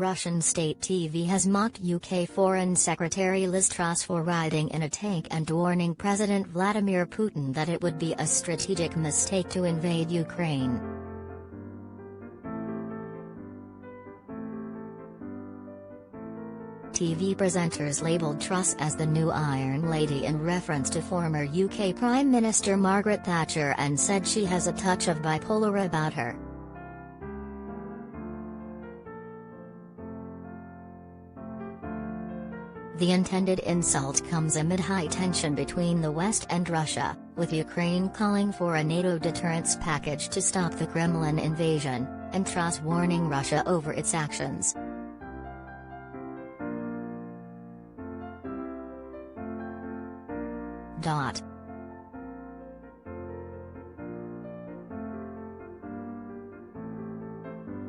Russian state TV has mocked UK Foreign Secretary Liz Truss for riding in a tank and warning President Vladimir Putin that it would be a strategic mistake to invade Ukraine. TV presenters labelled Truss as the new Iron Lady in reference to former UK Prime Minister Margaret Thatcher and said she has a touch of bipolar about her. The intended insult comes amid high tension between the West and Russia, with Ukraine calling for a NATO deterrence package to stop the Kremlin invasion, and Truss warning Russia over its actions.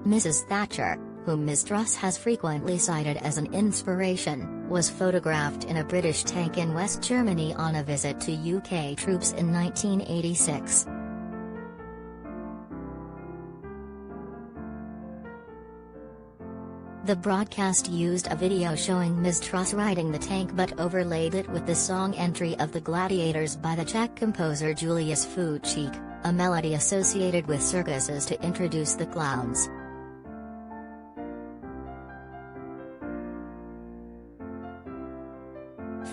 Mrs. Thatcher, whom Ms. Truss has frequently cited as an inspiration, was photographed in a British tank in West Germany on a visit to UK troops in 1986. The broadcast used a video showing Ms. Truss riding the tank but overlaid it with the song Entry of the Gladiators by the Czech composer Julius Fučík, a melody associated with circuses to introduce the clowns.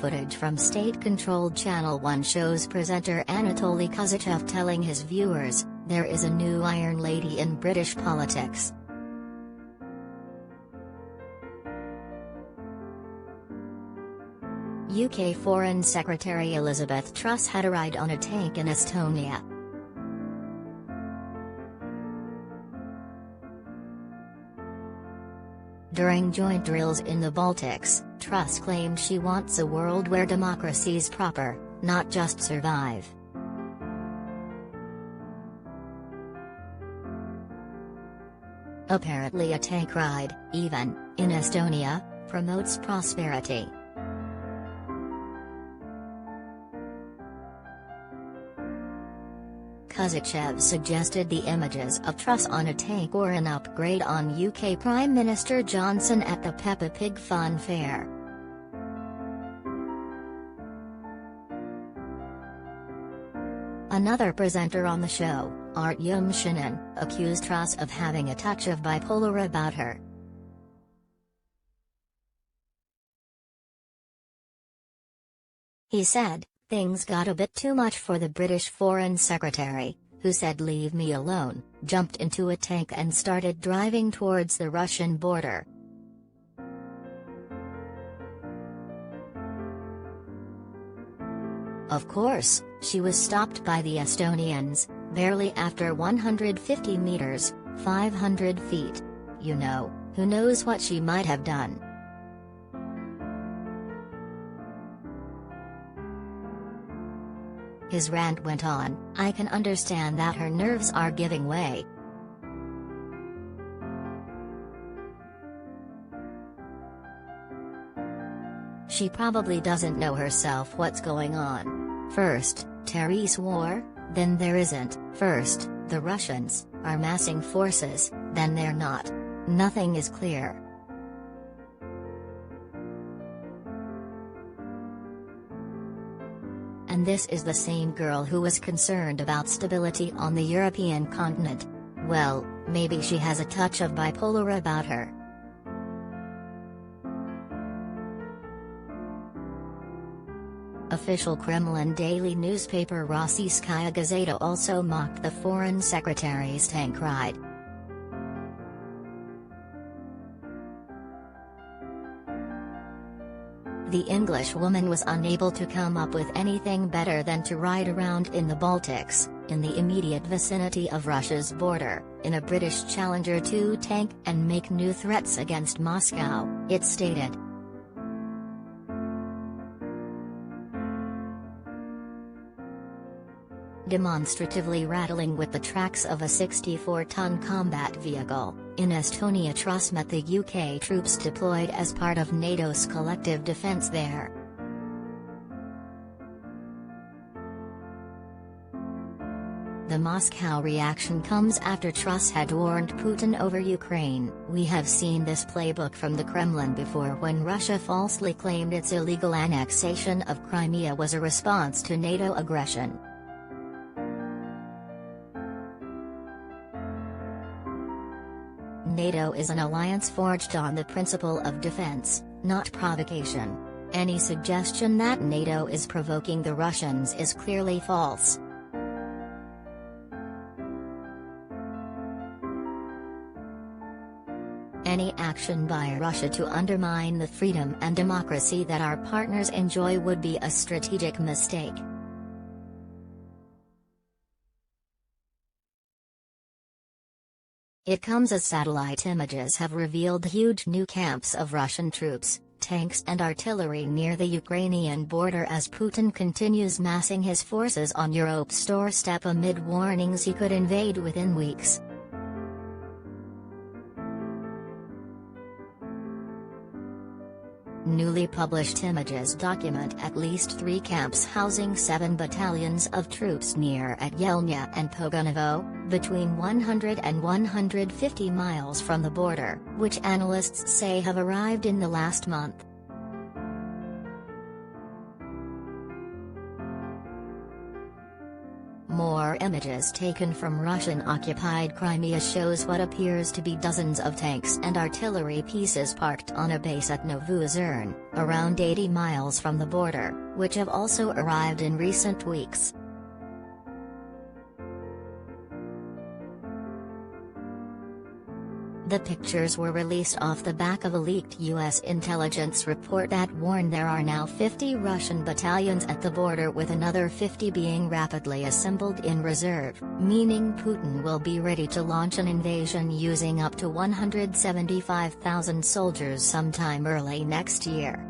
Footage from state-controlled Channel 1 shows presenter Anatoly Kuzychev telling his viewers, "There is a new Iron Lady in British politics." UK Foreign Secretary Elizabeth Truss had a ride on a tank in Estonia. During joint drills in the Baltics, Truss claimed she wants a world where democracies prosper, not just survive. Apparently a tank ride, even in Estonia, promotes prosperity. Kuzychev suggested the images of Truss on a tank were an upgrade on UK Prime Minister Johnson at the Peppa Pig Fun Fair. Another presenter on the show, Artyom Shinin, accused Truss of having a touch of bipolar about her. He said, "Things got a bit too much for the British Foreign Secretary, who said leave me alone, jumped into a tank and started driving towards the Russian border." Of course, she was stopped by the Estonians, barely after 150 meters, 500 feet. You know, who knows what she might have done. His rant went on, "I can understand that her nerves are giving way. She probably doesn't know herself what's going on. First, Therese war, then there isn't. First, the Russians are massing forces, then they're not. Nothing is clear." And this is the same girl who was concerned about stability on the European continent. Well, maybe she has a touch of bipolar about her. Official Kremlin daily newspaper Rossiyskaya Gazeta also mocked the foreign secretary's tank ride. The Englishwoman was unable to come up with anything better than to ride around in the Baltics, in the immediate vicinity of Russia's border, in a British Challenger 2 tank and make new threats against Moscow, it stated. Demonstratively rattling with the tracks of a 64-ton combat vehicle, in Estonia Truss met the UK troops deployed as part of NATO's collective defence there. The Moscow reaction comes after Truss had warned Putin over Ukraine. We have seen this playbook from the Kremlin before when Russia falsely claimed its illegal annexation of Crimea was a response to NATO aggression. NATO is an alliance forged on the principle of defense, not provocation. Any suggestion that NATO is provoking the Russians is clearly false. Any action by Russia to undermine the freedom and democracy that our partners enjoy would be a strategic mistake. It comes as satellite images have revealed huge new camps of Russian troops, tanks and artillery near the Ukrainian border as Putin continues massing his forces on Europe's doorstep amid warnings he could invade within weeks. Newly published images document at least 3 camps housing 7 battalions of troops near at Yelnya and Pogonovo, between 100 and 150 miles from the border, which analysts say have arrived in the last month. More images taken from Russian-occupied Crimea shows what appears to be dozens of tanks and artillery pieces parked on a base at Novozern, around 80 miles from the border, which have also arrived in recent weeks. The pictures were released off the back of a leaked U.S. intelligence report that warned there are now 50 Russian battalions at the border with another 50 being rapidly assembled in reserve, meaning Putin will be ready to launch an invasion using up to 175,000 soldiers sometime early next year.